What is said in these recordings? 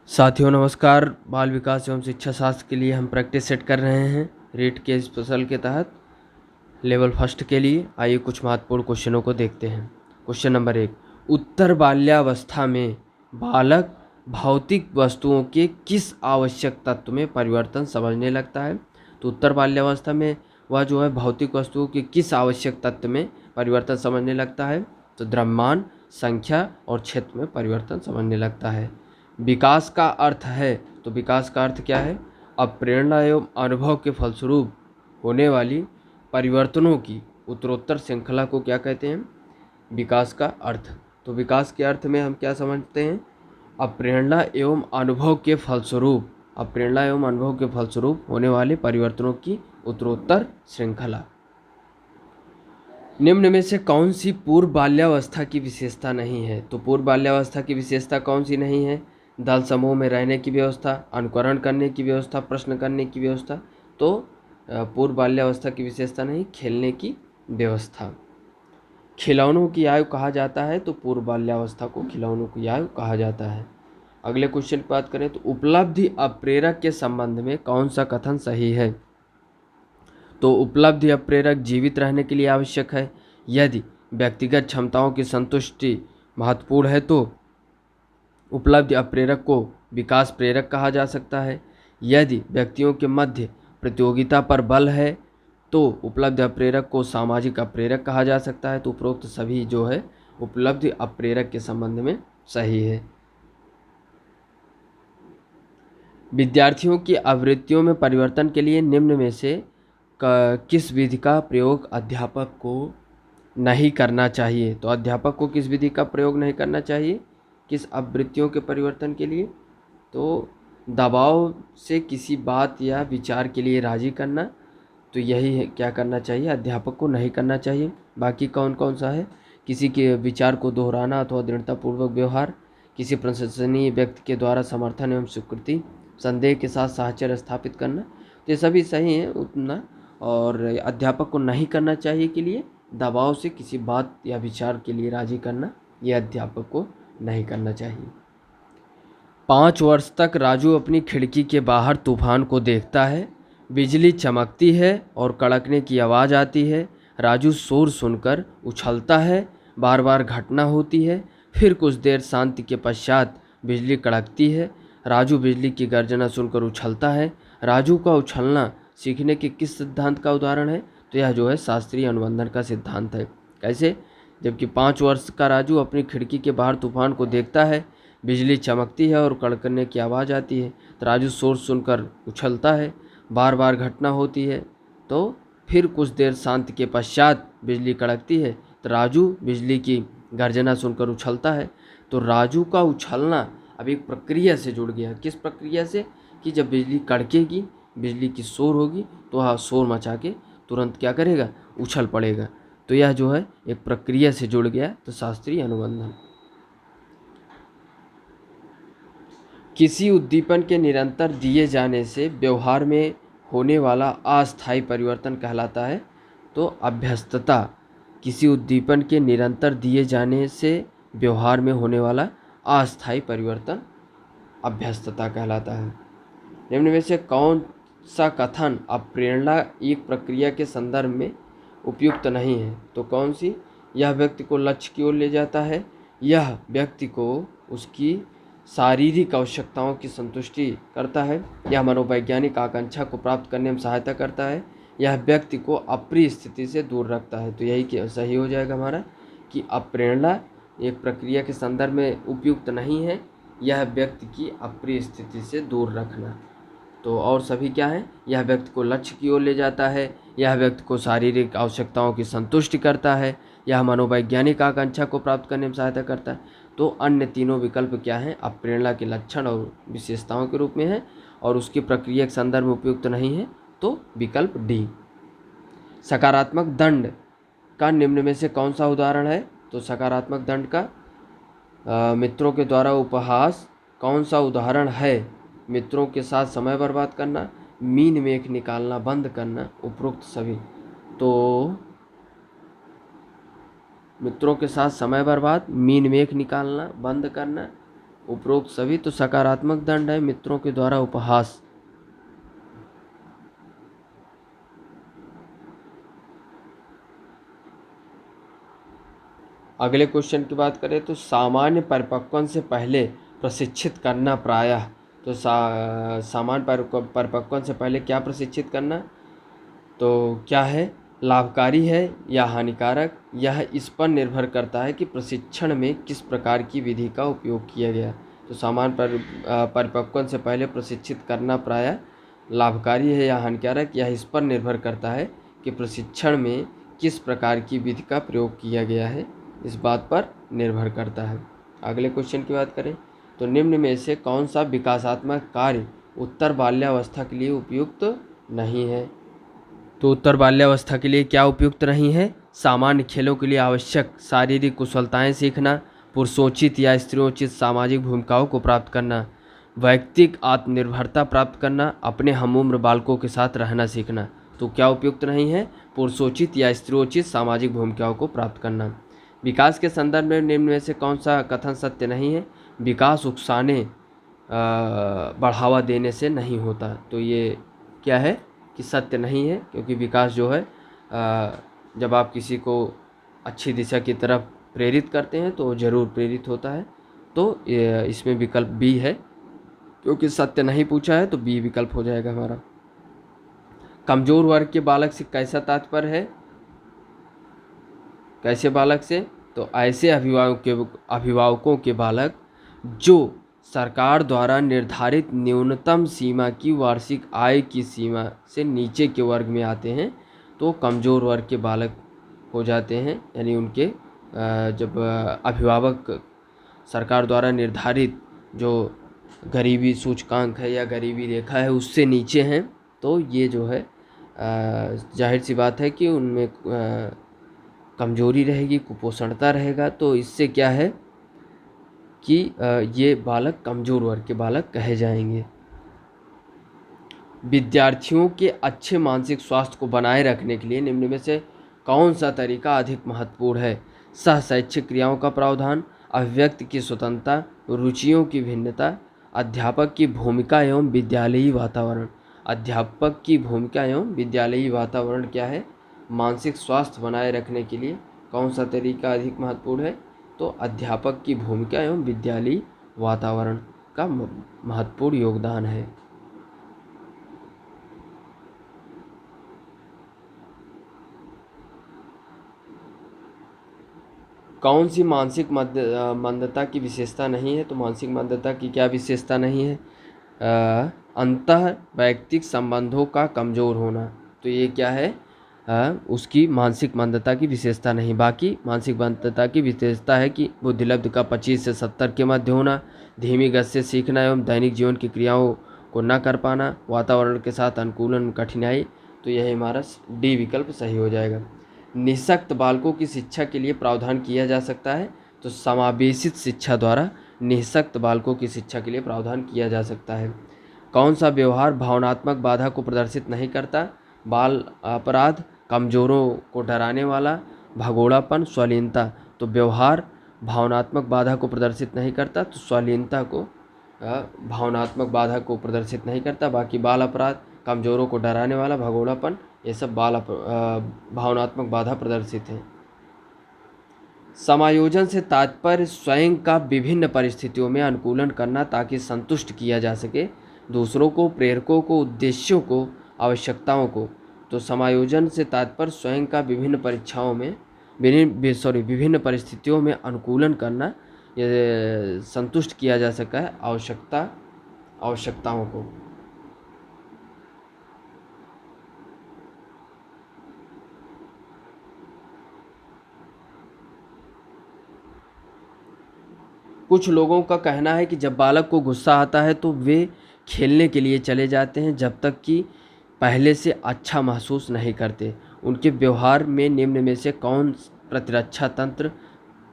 साथियों नमस्कार। बाल विकास एवं शिक्षा शास्त्र के लिए हम प्रैक्टिस सेट कर रहे हैं रीट के स्पेशल के तहत लेवल फर्स्ट के लिए। आइए कुछ महत्वपूर्ण क्वेश्चनों को देखते हैं। क्वेश्चन नंबर 1, उत्तर बाल्यावस्था में बालक भौतिक वस्तुओं के किस आवश्यक तत्व में परिवर्तन समझने लगता है? तो उत्तर बाल्यावस्था में वह जो है भौतिक वस्तुओं के किस आवश्यक तत्व में परिवर्तन समझने लगता है? तो द्रव्यमान, संख्या और क्षेत्र में परिवर्तन समझने लगता है। विकास का अर्थ है, तो विकास का अर्थ क्या है? अब प्रेरणा एवं अनुभव के फलस्वरूप होने वाली परिवर्तनों की उत्तरोत्तर श्रृंखला को क्या कहते हैं? विकास का अर्थ। तो विकास के अर्थ में हम क्या समझते हैं? अब प्रेरणा एवं अनुभव के फलस्वरूप होने वाले परिवर्तनों की उत्तरोत्तर श्रृंखला। निम्न में से कौन सी पूर्व बाल्यावस्था की विशेषता नहीं है? तो पूर्व बाल्यावस्था की विशेषता कौन सी नहीं है? दल समूह में रहने की व्यवस्था, अनुकरण करने की व्यवस्था, प्रश्न करने की व्यवस्था। तो पूर्व बाल्यावस्था की विशेषता नहीं, खेलने की व्यवस्था। खिलौनों की आयु कहा जाता है, तो पूर्व बाल्यावस्था को खिलौनों की आयु कहा जाता है। अगले क्वेश्चन की बात करें तो उपलब्धि अप्रेरक के संबंध में कौन सा कथन सही है? तो उपलब्धि अप्रेरक जीवित रहने के लिए आवश्यक है। यदि व्यक्तिगत क्षमताओं की संतुष्टि महत्वपूर्ण है तो उपलब्धि अप्रेरक को विकास प्रेरक कहा जा सकता है। यदि व्यक्तियों के मध्य प्रतियोगिता पर बल है तो उपलब्धि अप्रेरक को सामाजिक अप्रेरक कहा जा सकता है। तो उपरोक्त सभी जो है उपलब्धि अप्रेरक के संबंध में सही है। विद्यार्थियों की आवृत्तियों में परिवर्तन के लिए निम्न में से किस विधि का प्रयोग अध्यापक को नहीं करना चाहिए? तो अध्यापक को किस विधि का प्रयोग नहीं करना चाहिए किस आवृत्तियों के परिवर्तन के लिए? तो दबाव से किसी बात या विचार के लिए राजी करना, तो यही है क्या करना चाहिए? अध्यापक को नहीं करना चाहिए। बाकी कौन कौन सा है? किसी के विचार को दोहराना अथवा दृढ़तापूर्वक व्यवहार, किसी प्रशंसनीय व्यक्ति के द्वारा समर्थन एवं स्वीकृति, संदेह के साथ साहचर्य स्थापित करना। तो ये सभी सही हैं उतना। और अध्यापक को नहीं करना चाहिए के लिए दबाव से किसी बात या विचार के लिए राजी करना, यह अध्यापक को नहीं करना चाहिए। 5 वर्ष तक राजू अपनी खिड़की के बाहर तूफान को देखता है। बिजली चमकती है और कड़कने की आवाज़ आती है। राजू शोर सुनकर उछलता है, बार बार घटना होती है। फिर कुछ देर शांति के पश्चात बिजली कड़कती है। राजू बिजली की गर्जना सुनकर उछलता है। राजू का उछलना सीखने के किस सिद्धांत का उदाहरण है? तो यह जो है शास्त्रीय अनुबंधन का सिद्धांत है। कैसे? जबकि 5 वर्ष का राजू अपनी खिड़की के बाहर तूफान को देखता है, बिजली चमकती है और कड़कने की आवाज़ आती है, तो राजू शोर सुनकर उछलता है, बार बार घटना होती है। तो फिर कुछ देर शांति के पश्चात बिजली कड़कती है, तो राजू बिजली की गर्जना सुनकर उछलता है। तो राजू का उछलना अब एक प्रक्रिया से जुड़ गया। किस प्रक्रिया से? कि जब बिजली कड़केगी, बिजली की शोर होगी, तो वह शोर मचा के तुरंत क्या करेगा? उछल पड़ेगा। तो यह जो है एक प्रक्रिया से जुड़ गया, तो शास्त्रीय अनुबंधन। किसी उद्दीपन के निरंतर दिए जाने से व्यवहार में होने वाला अस्थायी परिवर्तन कहलाता है। तो अभ्यस्तता, किसी उद्दीपन के निरंतर दिए जाने से व्यवहार में होने वाला अस्थायी परिवर्तन अभ्यस्तता कहलाता है। निम्न में से कौन सा कथन अप्रेरणा एक प्रक्रिया के संदर्भ में उपयुक्त नहीं है? तो कौन सी? यह व्यक्ति को लक्ष्य की ओर ले जाता है, यह व्यक्ति को उसकी शारीरिक आवश्यकताओं की संतुष्टि करता है, यह मनोवैज्ञानिक आकांक्षा को प्राप्त करने में सहायता करता है, यह व्यक्ति को अप्रिय स्थिति से दूर रखता है। तो यही सही हो जाएगा हमारा कि अप्रेरणा एक प्रक्रिया के संदर्भ में उपयुक्त नहीं है, यह व्यक्ति की अप्रिय स्थिति से दूर रखना। तो और सभी क्या है? यह व्यक्ति को लक्ष्य की ओर ले जाता है, यह व्यक्ति को शारीरिक आवश्यकताओं की संतुष्टि करता है, यह मनोवैज्ञानिक आकांक्षा को प्राप्त करने में सहायता करता है। तो अन्य तीनों विकल्प क्या हैं? अप्रेरणा के लक्षण और विशेषताओं के रूप में है और उसकी प्रक्रिया के संदर्भ में उपयुक्त नहीं है। तो विकल्प डी। सकारात्मक दंड का निम्न में से कौन सा उदाहरण है? तो सकारात्मक दंड का मित्रों के द्वारा उपहास कौन सा उदाहरण है? मित्रों के साथ समय बर्बाद करना, मीन मेख निकालना बंद करना, उपरोक्त सभी। तो मित्रों के साथ समय बर्बाद, मीन मेख निकालना बंद करना, उपरोक्त सभी तो सकारात्मक दंड है, मित्रों के द्वारा उपहास। अगले क्वेश्चन की बात करें तो सामान्य परिपक्वन से पहले प्रशिक्षित करना प्रायः, तो सामान्य परिपक्वन से पहले क्या प्रशिक्षित करना, तो क्या है, लाभकारी है या हानिकारक, यह इस पर निर्भर करता है कि प्रशिक्षण में किस प्रकार की विधि का उपयोग किया गया। तो सामान्य परिपक्वन से पहले प्रशिक्षित करना प्रायः लाभकारी है या हानिकारक, यह इस पर निर्भर करता है कि प्रशिक्षण में किस प्रकार की विधि का प्रयोग किया गया है, इस बात पर निर्भर करता है। अगले क्वेश्चन की बात करें तो निम्न में से कौन सा विकासात्मक कार्य उत्तर बाल्यावस्था के लिए उपयुक्त नहीं है। तो उत्तर बाल्यावस्था के लिए क्या उपयुक्त नहीं है, सामान्य खेलों के लिए आवश्यक शारीरिक कुशलताएं सीखना, पुरुषोचित या स्त्रियोचित सामाजिक भूमिकाओं को प्राप्त करना, वैयक्तिक आत्मनिर्भरता प्राप्त करना, अपने हमउम्र बालकों के साथ रहना सीखना। तो क्या उपयुक्त नहीं है, पुरुषोचित या स्त्रियोचित सामाजिक भूमिकाओं को प्राप्त करना। विकास के संदर्भ में निम्न में से कौन सा कथन सत्य नहीं है, विकास उकसाने बढ़ावा देने से नहीं होता। तो ये क्या है कि सत्य नहीं है, क्योंकि विकास जो है जब आप किसी को अच्छी दिशा की तरफ प्रेरित करते हैं तो ज़रूर प्रेरित होता है। तो इसमें विकल्प बी है, क्योंकि सत्य नहीं पूछा है तो बी विकल्प हो जाएगा हमारा। कमजोर वर्ग के बालक से कैसा तात्पर्य है, कैसे बालक से, तो ऐसे अभिभावकों के बालक जो सरकार द्वारा निर्धारित न्यूनतम सीमा की वार्षिक आय की सीमा से नीचे के वर्ग में आते हैं, तो कमज़ोर वर्ग के बालक हो जाते हैं। यानी उनके जब अभिभावक सरकार द्वारा निर्धारित जो गरीबी सूचकांक है या गरीबी रेखा है उससे नीचे हैं, तो ये जो है जाहिर सी बात है कि उनमें कमजोरी रहेगी, कुपोषणता रहेगा। तो इससे क्या है कि ये बालक कमज़ोर वर्ग के बालक कहे जाएंगे। विद्यार्थियों के अच्छे मानसिक स्वास्थ्य को बनाए रखने के लिए निम्न में से कौन सा तरीका अधिक महत्वपूर्ण है, सह शैक्षिक क्रियाओं का प्रावधान, अभिव्यक्ति की स्वतंत्रता, रुचियों की भिन्नता, अध्यापक की भूमिका एवं विद्यालयी वातावरण। अध्यापक की भूमिका एवं विद्यालयी वातावरण क्या है, मानसिक स्वास्थ्य बनाए रखने के लिए कौन सा तरीका अधिक महत्वपूर्ण है, तो अध्यापक की भूमिका एवं विद्यालयी वातावरण का महत्वपूर्ण योगदान है। कौन सी मानसिक मंदता की विशेषता नहीं है, तो मानसिक मंदता की क्या विशेषता नहीं है, अंतः वैयक्तिक संबंधों का कमज़ोर होना। तो ये क्या है, उसकी मानसिक मंदता की विशेषता नहीं। बाकी मानसिक मंदता की विशेषता है कि बुद्धिलब्ध का 25 से 70 के मध्य होना, धीमी गति से सीखना एवं दैनिक जीवन की क्रियाओं को न कर पाना, वातावरण के साथ अनुकूलन कठिनाई। तो यह हमारा डी विकल्प सही हो जाएगा। निःशक्त बालकों की शिक्षा के लिए प्रावधान किया जा सकता है, तो समावेशित शिक्षा द्वारा निःशक्त बालकों की शिक्षा के लिए प्रावधान किया जा सकता है। कौन सा व्यवहार भावनात्मक बाधा को प्रदर्शित नहीं करता, बाल अपराध, कमज़ोरों को डराने वाला, भगोड़ापन, स्वलीनता। तो व्यवहार भावनात्मक बाधा को प्रदर्शित नहीं करता, तो स्वलीनता को भावनात्मक बाधा को प्रदर्शित नहीं करता। बाकी बाल अपराध, कमज़ोरों को डराने वाला, भगोड़ापन, ये सब भावनात्मक बाधा प्रदर्शित हैं। समायोजन से तात्पर्य स्वयं का विभिन्न परिस्थितियों में अनुकूलन करना ताकि संतुष्ट किया जा सके दूसरों को, प्रेरकों को, उद्देश्यों को, आवश्यकताओं को। तो समायोजन से तात्पर्य स्वयं का विभिन्न परीक्षाओं में विभिन्न परिस्थितियों में अनुकूलन करना, ये संतुष्ट किया जा सका है आवश्यकताओं को। कुछ लोगों का कहना है कि जब बालक को गुस्सा आता है तो वे खेलने के लिए चले जाते हैं जब तक कि पहले से अच्छा महसूस नहीं करते। उनके व्यवहार में निम्न में से कौन प्रतिरक्षा तंत्र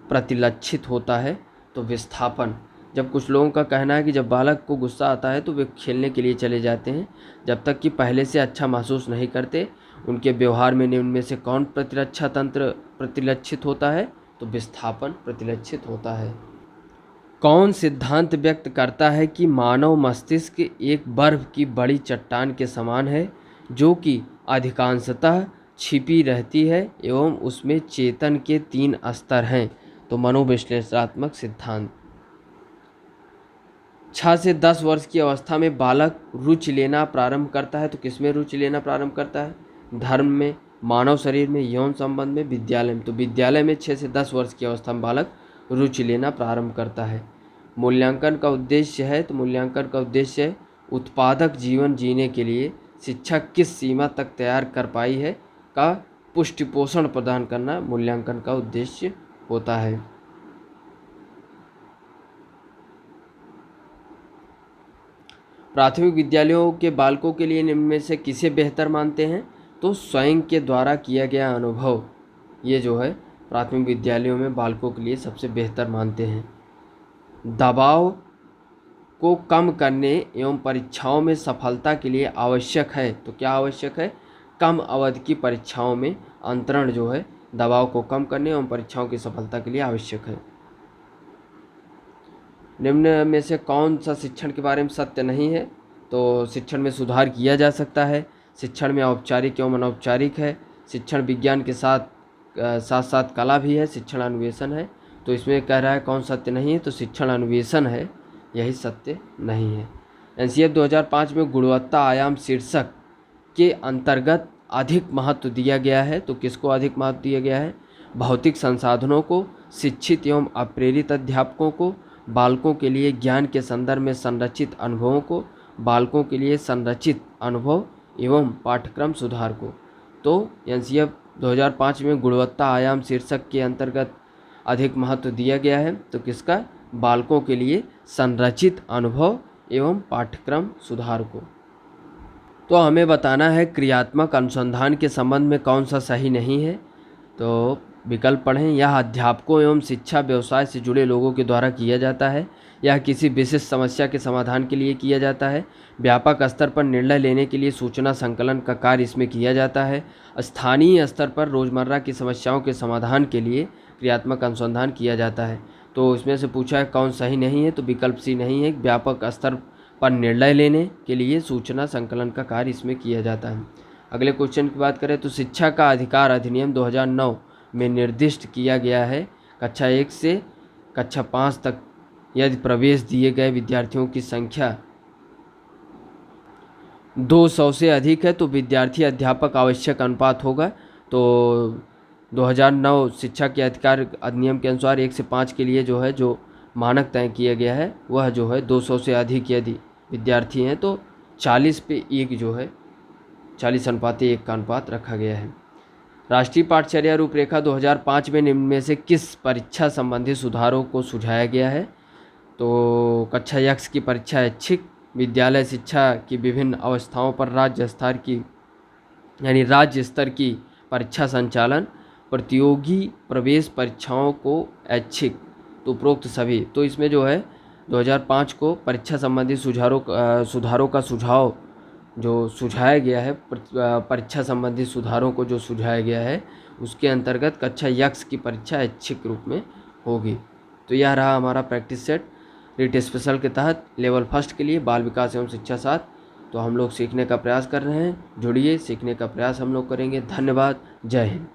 प्रतिलक्षित होता है, तो विस्थापन। जब कुछ लोगों का कहना है कि जब बालक को गुस्सा आता है तो वे खेलने के लिए चले जाते हैं जब तक कि पहले से अच्छा महसूस नहीं करते। उनके व्यवहार में निम्न में से कौन प्रतिरक्षा तंत्र प्रतिलक्षित होता है, तो विस्थापन प्रतिलक्षित होता है। कौन सिद्धांत व्यक्त करता है कि मानव मस्तिष्क एक बर्फ की बड़ी चट्टान के समान है जो कि अधिकांशतः छिपी रहती है एवं उसमें चेतन के 3 स्तर हैं? तो मनोविश्लेषणात्मक सिद्धांत। 6 से 10 वर्ष की अवस्था में बालक रुचि लेना प्रारंभ करता है, तो किसमें रुचि लेना प्रारंभ करता है? धर्म में, मानव शरीर में, यौन संबंध में, विद्यालय में। तो विद्यालय में 6 से 10 वर्ष की अवस्था में बालक रुचि लेना प्रारंभ करता है। मूल्यांकन का उद्देश्य है, तो मूल्यांकन का उद्देश्य है उत्पादक जीवन जीने के लिए शिक्षा किस सीमा तक तैयार कर पाई है का पुष्टि पोषण प्रदान करना मूल्यांकन का उद्देश्य होता है। प्राथमिक विद्यालयों के बालकों के लिए निम्न में से किसे बेहतर मानते हैं? तो स्वयं के द्वारा किया गया अनुभव, ये जो है प्राथमिक विद्यालयों में बालकों के लिए सबसे बेहतर मानते हैं। दबाव को कम करने एवं परीक्षाओं में सफलता के लिए आवश्यक है, तो क्या आवश्यक है? कम अवधि की परीक्षाओं में अंतरण जो है दबाव को कम करने एवं परीक्षाओं की सफलता के लिए आवश्यक है। निम्न में से कौन सा शिक्षण के बारे में सत्य नहीं है? तो शिक्षण में सुधार किया जा सकता है, शिक्षण में औपचारिक एवं अनौपचारिक है, शिक्षण विज्ञान के साथ साथ कला भी है, शिक्षण अन्वेषण है। तो इसमें कह रहा है कौन सत्य नहीं है? तो शिक्षण अन्वेषण है, यही सत्य नहीं है। एनसीएफ 2005 में गुणवत्ता आयाम शीर्षक के अंतर्गत अधिक महत्व दिया गया है, तो किसको अधिक महत्व दिया गया है? भौतिक संसाधनों को, शिक्षित एवं अप्रेरित अध्यापकों को, बालकों के लिए ज्ञान के संदर्भ में संरचित अनुभवों को, बालकों के लिए संरचित अनुभव एवं पाठ्यक्रम सुधार को। तो एनसीएफ 2005 में गुणवत्ता आयाम शीर्षक के अंतर्गत अधिक महत्व दिया गया है, तो किसका? बालकों के लिए संरचित अनुभव एवं पाठ्यक्रम सुधार को। तो हमें बताना है क्रियात्मक अनुसंधान के संबंध में कौन सा सही नहीं है। तो विकल्प पढ़ें। यह अध्यापकों एवं शिक्षा व्यवसाय से जुड़े लोगों के द्वारा किया जाता है। यह किसी विशिष्ट समस्या के समाधान के लिए किया जाता है। व्यापक स्तर पर निर्णय लेने के लिए सूचना संकलन का कार्य इसमें किया जाता है। स्थानीय स्तर पर रोज़मर्रा की समस्याओं के समाधान के लिए क्रियात्मक अनुसंधान किया जाता है। तो इसमें से पूछा है कौन सही नहीं है, तो विकल्प सी नहीं है। व्यापक स्तर पर निर्णय लेने के लिए सूचना संकलन का कार्य इसमें किया जाता है। अगले क्वेश्चन की बात करें तो शिक्षा का अधिकार अधिनियम 2009 में निर्दिष्ट किया गया है कक्षा 1 से कक्षा 5 तक यदि प्रवेश दिए गए विद्यार्थियों की संख्या 200 से अधिक है तो विद्यार्थी अध्यापक आवश्यक अनुपात होगा। तो 2009 शिक्षा के अधिकार अधिनियम के अनुसार 1 से 5 के लिए जो है जो मानक तय किया गया है वह जो है 200 से अधिक यदि विद्यार्थी हैं तो 40 पे 1 जो है 40:1 का अनुपात रखा गया है। राष्ट्रीय पाठचर्या रूपरेखा 2005 में निम्न में से किस परीक्षा संबंधी सुधारों को सुझाया गया है? तो कक्षा यक्ष की परीक्षा ऐच्छिक, विद्यालय शिक्षा की विभिन्न अवस्थाओं पर राज्य स्तर की परीक्षा संचालन, प्रतियोगी प्रवेश परीक्षाओं को ऐच्छिक, तो उपरोक्त सभी। तो इसमें जो है 2005 को परीक्षा संबंधी सुधारों का सुझाव जो सुझाया गया है, परीक्षा संबंधी सुधारों को जो सुझाया गया है उसके अंतर्गत कक्षा यक्ष की परीक्षा ऐच्छिक रूप में होगी। तो यह रहा हमारा प्रैक्टिस सेट रीट स्पेशल के तहत लेवल फर्स्ट के लिए बाल विकास एवं शिक्षा 7। तो हम लोग सीखने का प्रयास कर रहे हैं, जुड़िए, सीखने का प्रयास हम लोग करेंगे। धन्यवाद, जय हिंद।